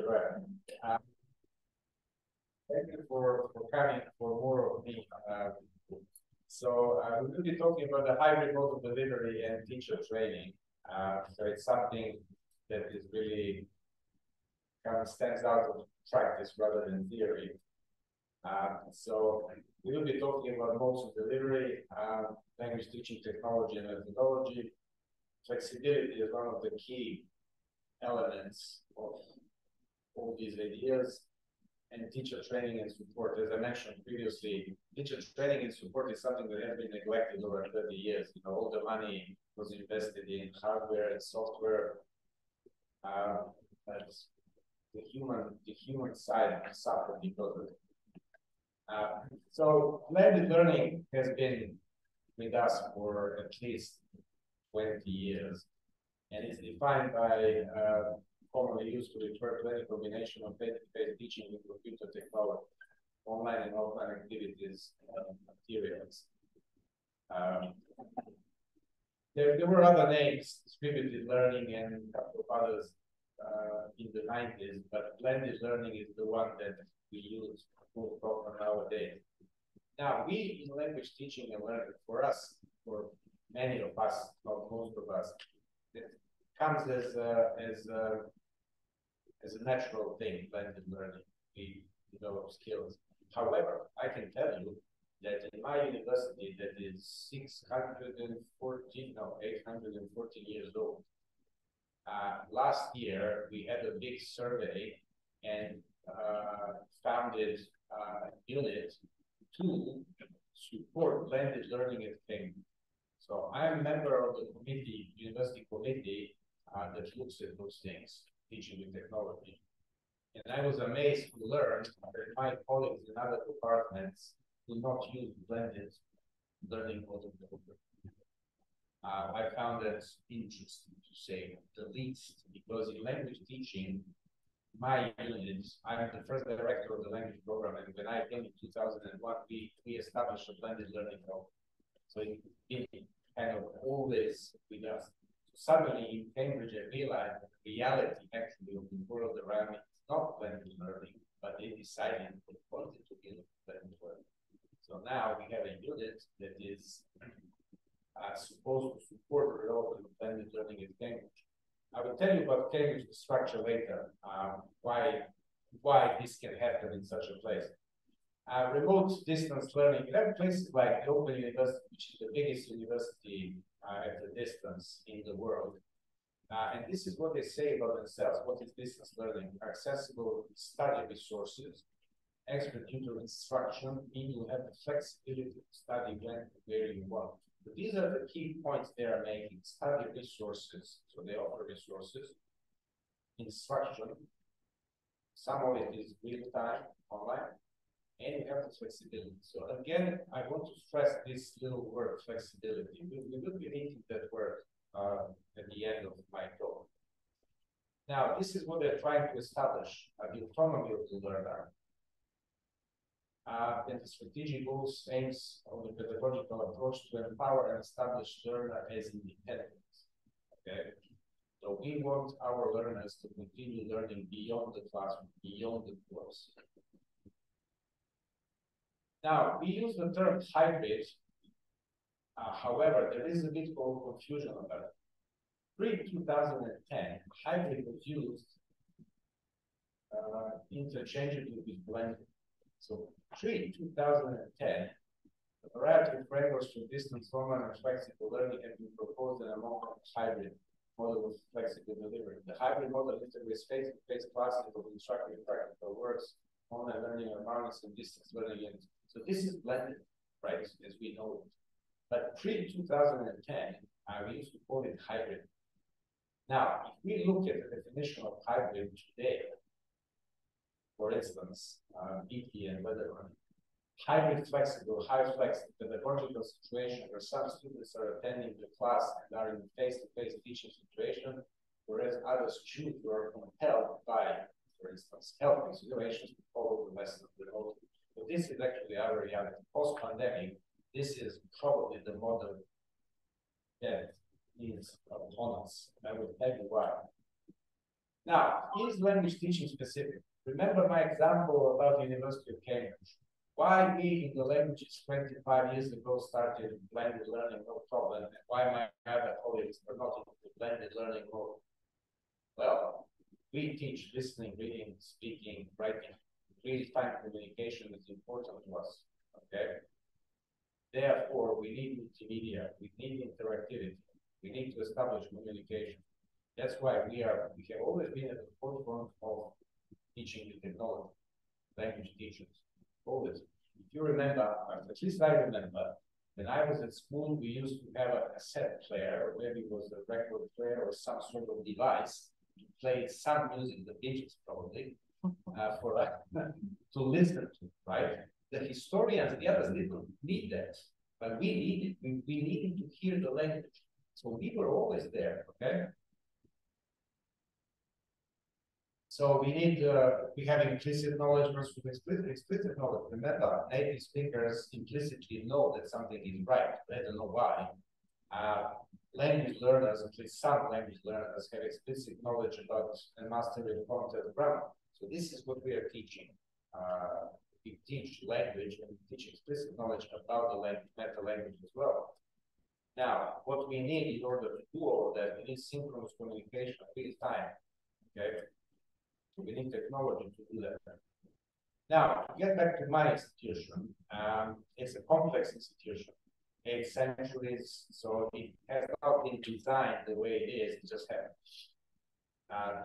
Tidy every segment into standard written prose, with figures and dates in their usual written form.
Right. Thank you for coming for more of me. We will be talking about the hybrid mode of delivery and teacher training. So it's something that is really kind of stands out of practice rather than theory. So we will be talking about modes of delivery, language teaching technology and methodology. Flexibility is one of the key elements of all these ideas. And teacher training and support. As I mentioned previously, teacher training and support is something that has been neglected over 30 years. You know, all the money was invested in hardware and software. But the human side suffered because of it. So blended learning has been with us for at least 20 years, and is defined by commonly used to refer to any combination of face-to-face teaching with computer technology, online and offline activities, materials. There were other names, distributed learning and a couple of others in the 90s, but blended learning is the one that we use most often nowadays. Now, we in language teaching and learning, for us, for many of us, not most of us, it comes as a natural thing, blended learning. We develop skills. However, I can tell you that in my university that is 814 years old, last year we had a big survey and founded a unit to support blended learning at Cambridge. So I am a member of the committee, university committee, that looks at those things, teaching with technology. And I was amazed to learn that my colleagues in other departments do not use blended learning model. I found that interesting to say the least, because in language teaching, my unit, I'm the first director of the language program, and when I came in 2001, we established a blended learning model. So it's been kind of always with us. Suddenly in Cambridge, I realized that the reality actually of the world around me is not blended learning, but they decided they wanted to build blended learning. So now we have a unit that is supposed to support the development of blended learning in Cambridge. I will tell you about Cambridge structure later, why this can happen in such a place. Remote distance learning, you have places like the Open University, which is the biggest university at a distance in the world. And this is what they say about themselves. What is distance learning? Accessible study resources, expert tutor instruction, meaning you have the flexibility to study when and where you want. But these are the key points they are making. Study resources, so they offer resources, instruction, some of it is real-time, online, and you have the flexibility. So again, I want to stress this little word, flexibility. We will be reading that word at the end of my talk. Now, this is what they're trying to establish, the autonomy of the learner. And the strategic goals aims on the pedagogical approach to empower and establish learner as independent. Okay, so we want our learners to continue learning beyond the classroom, beyond the course. Now, we use the term hybrid. However, there is a bit of confusion about it. Pre-2010, hybrid was used interchangeably with blended. So pre-2010, a variety of frameworks for distance, online, and flexible learning have been proposed in a model hybrid model of flexible delivery. The hybrid model integrates face-to-face classes of instructive practical works, online learning environments, and distance learning. So this is blended, right, as we know it. But pre-2010, we used to call it hybrid. Now, if we look at the definition of hybrid today, for instance, BT and Weatherman, hybrid flexible, high flex, pedagogical situation where some students are attending the class and are in face-to-face teaching situation, whereas others choose or are compelled by, for instance, health considerations to follow the lesson remotely. So this is actually our reality. Post-pandemic, this is probably the model that is autonomous. I will tell you why. Now, is language teaching specific? Remember my example about the University of Cambridge. Why we in the languages 25 years ago started blended learning, no problem, and why my other colleagues are not into blended learning mode? Well, we teach listening, reading, speaking, writing. Real-time communication is important to us, okay? Therefore, we need multimedia, we need interactivity, we need to establish communication. That's why we have always been at the forefront of teaching the technology, language teachers, always. If you remember, at least I remember, when I was at school, we used to have a cassette player, or maybe it was a record player or some sort of device to play some music, the Beatles probably, for us to listen to, right? The historians, the others didn't need that, but we needed. We needed to hear the language, so we were always there, okay? So we have implicit knowledge versus explicit knowledge. Remember, native speakers implicitly know that something is right. They don't know why. Language learners, at least some language learners, have explicit knowledge about and mastery of content grammar. So this is what we are teaching. We teach language and we teach explicit knowledge about the language, meta language as well. Now, what we need in order to do all of that, we need synchronous communication real time. Okay. We need technology to do that. Now, to get back to my institution, it's a complex institution. 8 centuries, so it has not been designed the way it is, it just happened.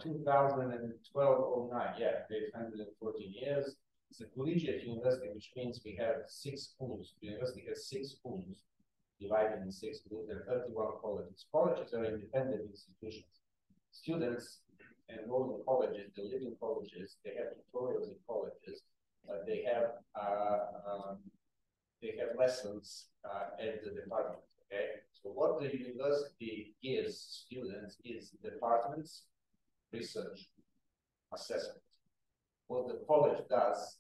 2012-09, yeah, 814 years. It's a collegiate university, which means we have 6 schools. The university has 6 schools, divided in 6 schools. There are 31 colleges. Colleges are independent institutions. Students enrolled in colleges, they live in colleges, they have tutorials in colleges, they have lessons at the department. Okay, so what the university gives students is departments, research, assessment. What the college does,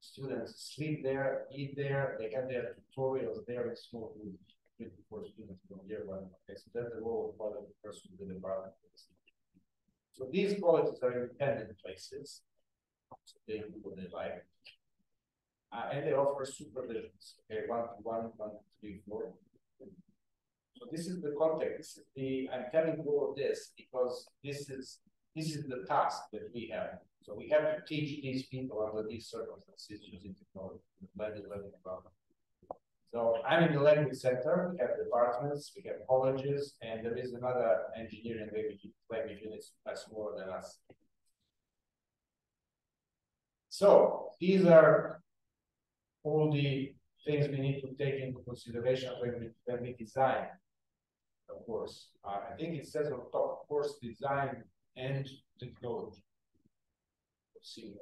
students sleep there, eat there, they have their tutorials there in small groups, 24 students from year 1. Okay, so that's the role of college versus the department. So these colleges are independent places, so they do what they like, and they offer supervisions. Okay, 1 to 1, 1 to 3, 4. So this is the context. I'm telling you all of this because this is the task that we have. So we have to teach these people under these circumstances using technology, blended learning environment. So I'm in the language center. We have departments, we have colleges, and there is another engineering language unit that's smaller than us. So these are all the things we need to take into consideration when we design a course. I think it says on top, course design and technology. Let's see.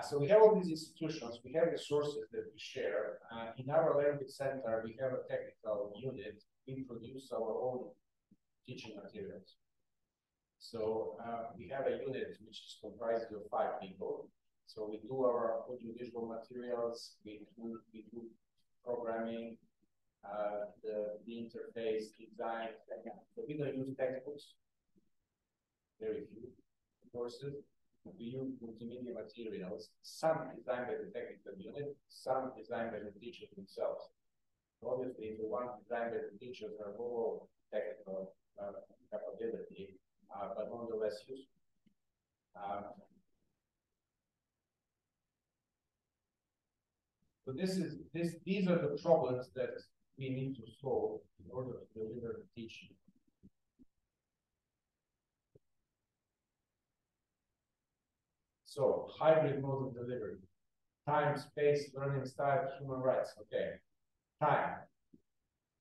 So we have all these institutions, we have resources that we share. In our language center, we have a technical unit. We produce our own teaching materials. So we have a unit which is comprised of 5 people. So we do our audiovisual materials, we do programming, the interface, design. So we don't use textbooks, very few courses. We use multimedia materials, some designed by the technical unit, some designed by the teachers themselves. Obviously, the ones designed by the teachers are more technical capability, but nonetheless useful. So these are the problems that we need to solve in order to deliver the teaching. So hybrid mode of delivery, time, space, learning style, human rights. Okay, time.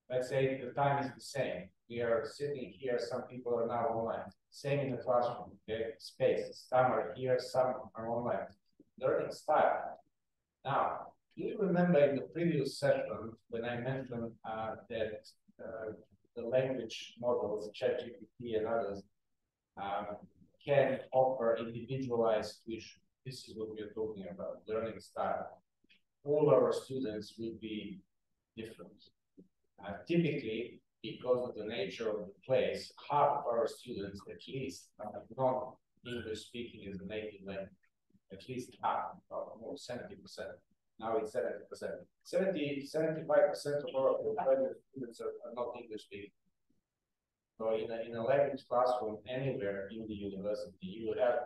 Let's say the time is the same. We are sitting here, some people are now online. Same in the classroom, okay? Space, some are here, some are online. Learning style. Now, do you remember in the previous session when I mentioned that the language models, ChatGPT and others, can offer individualized tuition? This is what we are talking about, learning style. All our students will be different. Typically, because of the nature of the place, half of our students at least are non-English speaking as a native language. At least half, or more, 70%. Now it's 70%. 75% of our graduate students are not English speaking. So in a language classroom anywhere in the university, you will have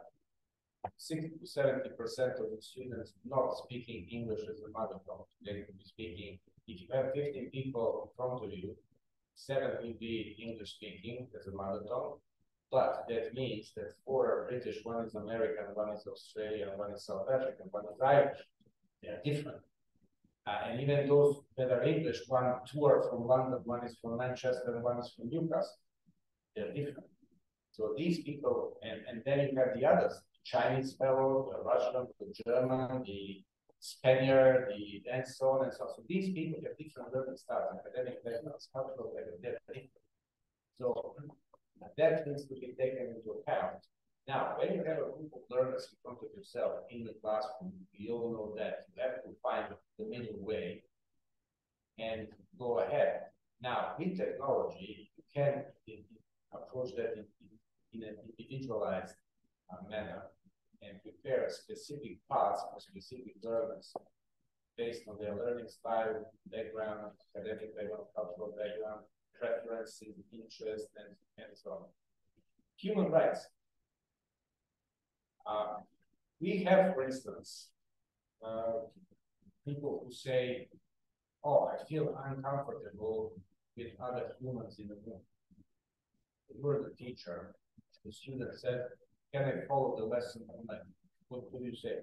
60 to 70% of the students not speaking English as a mother tongue. They will be speaking, if you have 15 people in front of you, 7 will be English speaking as a mother tongue. But that means that 4 are British, 1 is American, 1 is Australian, 1 is South African, 1 is Irish. They are different. And even those that are English, 2 are from London, 1 is from Manchester, and 1 is from Newcastle. They're different. So these people, and then you have the others, Chinese fellow, the Russian, the German, the Spaniard, and so on and so on. So these people have different learning styles, academic backgrounds, cultural backgrounds, they're different. So that needs to be taken into account. Now, when you have a group of learners in front of yourself in the classroom, you all know that you have to find the middle way and go ahead. Now, with technology, you can approach that in an individualized manner and prepare specific paths for specific learners based on their learning style, background, academic background, cultural background, preferences, interests, and so on. Human rights. We have, for instance, people who say, oh, I feel uncomfortable with other humans in the room. You're the teacher. The student said, can I follow the lesson online? What do you say?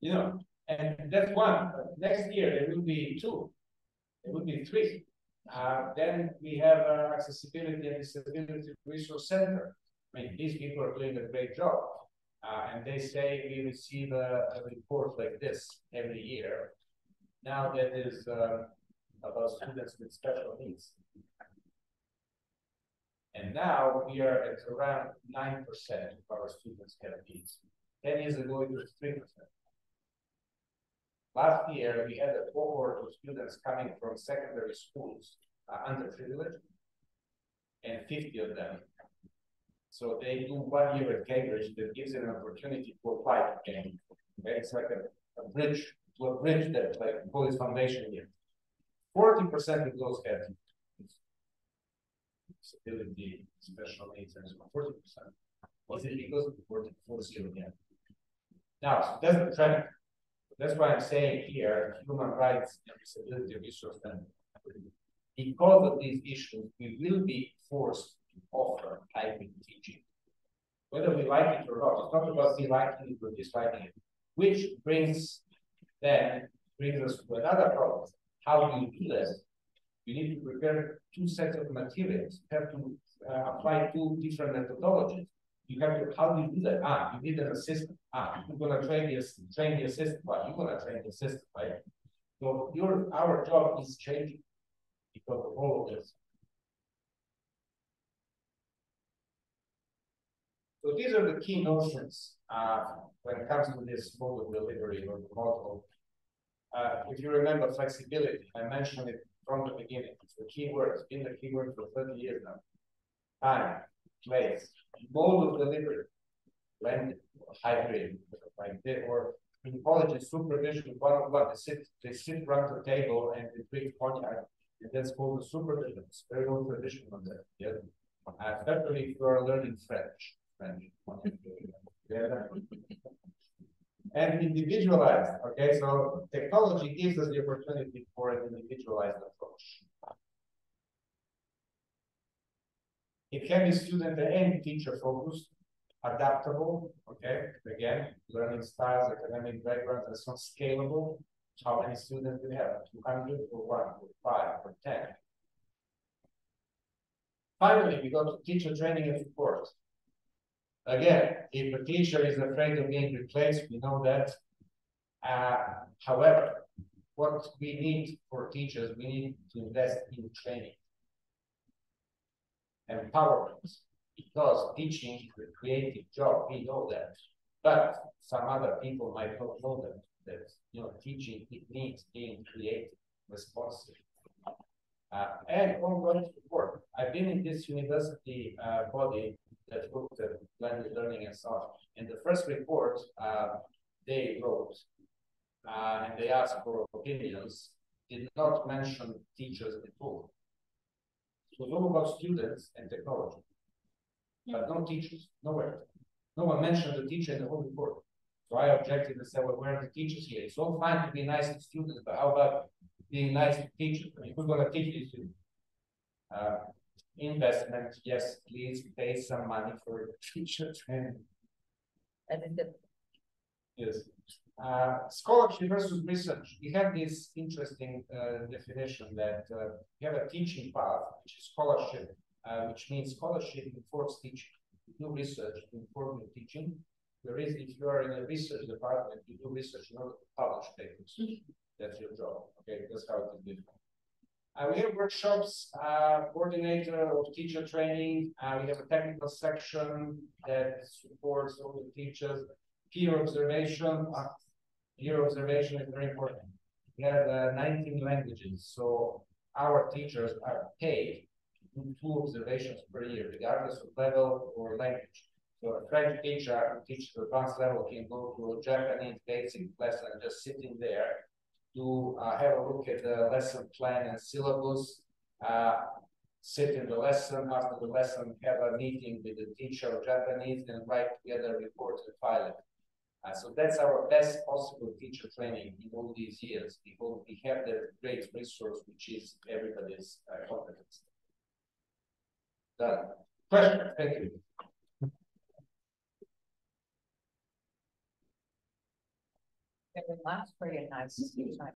You know, and that's one. Next year, there will be 2. There will be 3. Then we have Accessibility and Disability Resource Center. I mean, these people are doing a great job. And they say we receive a report like this every year. Now that is about students with special needs. And now we are at around 9% of our students have needs. 10 years ago, it was 3%. Last year, we had a cohort of students coming from secondary schools, underprivileged, and 50 of them. So they do 1 year at Cambridge that gives them an opportunity to apply to Cambridge. Okay? It's like a bridge that like Polish Foundation here. 40% of those have disability, special needs, and so on. 40%. Is it because of the 40 again? Now, so that's the trend. That's why I'm saying here, human rights and disability resource center. Because of these issues, we will be forced to offer hybrid teaching, whether we like it or not. It's not about me liking it or disliking it, which brings us to another problem. How do you do this? You need to prepare 2 sets of materials. You have to apply 2 different methodologies. You have to, how do you do that? You need an assistant. You're going to train the assistant. Well, you're going to train the assistant, right? So our job is changing because of all of this. So these are the key notions when it comes to this mode of delivery or the model. If you remember flexibility, I mentioned it from the beginning. It's the key word. It's been the key word for 30 years now. Time, place, mode of delivery, blended, hybrid, like that, or in colleges, supervision, one-on-one. They sit around the table and they drink cognac, and that's called the supervision. It's very old tradition on that. Yeah. Especially if you are learning French. Yeah. And individualized. Okay, so technology gives us the opportunity for an individualized approach. It can be student and teacher focused, adaptable, okay? Again, learning styles, academic backgrounds, and so scalable. How many students do we have? 200 or 1 or 5 or 10. Finally, we go to teacher training and support. Again, if a teacher is afraid of being replaced, we know that. However, what we need for teachers, we need to invest in training. Empowerment, because teaching is a creative job, we know that, but some other people might not know that. that teaching it needs being creative, responsive, and ongoing support. I've been in this university body that looked at blended learning and so on. And the first report they wrote and they asked for opinions, did not mention teachers at all. It was all about students and technology, but no teachers, nowhere. No one mentioned the teacher in the whole report. So I objected and said, well, where are the teachers here? It's all fine to be nice to students, but how about being nice to teachers? I mean, who's going to teach these students? Investment, yes, please pay some money for teacher training. Yes. Scholarship versus research. We have this interesting definition that we have a teaching path, which is scholarship, which means scholarship informs teaching. You do research to inform your teaching. Whereas if you are in a research department, you do research in order to publish papers. That's your job. Okay, that's how it is different. We have workshops, coordinator of teacher training. We have a technical section that supports all the teachers. Peer observation. Peer observation is very important. We have 19 languages, so our teachers are paid to do 2 observations per year, regardless of level or language. So a French teacher who teaches advanced level can go to a Japanese basic lesson and just sitting there to have a look at the lesson plan and syllabus, sit in the lesson, after the lesson have a meeting with the teacher of Japanese and write together a report and file it. So that's our best possible teacher training in all these years, because we have the great resource, which is everybody's competence. Done. Question, thank you. It lasts pretty nice.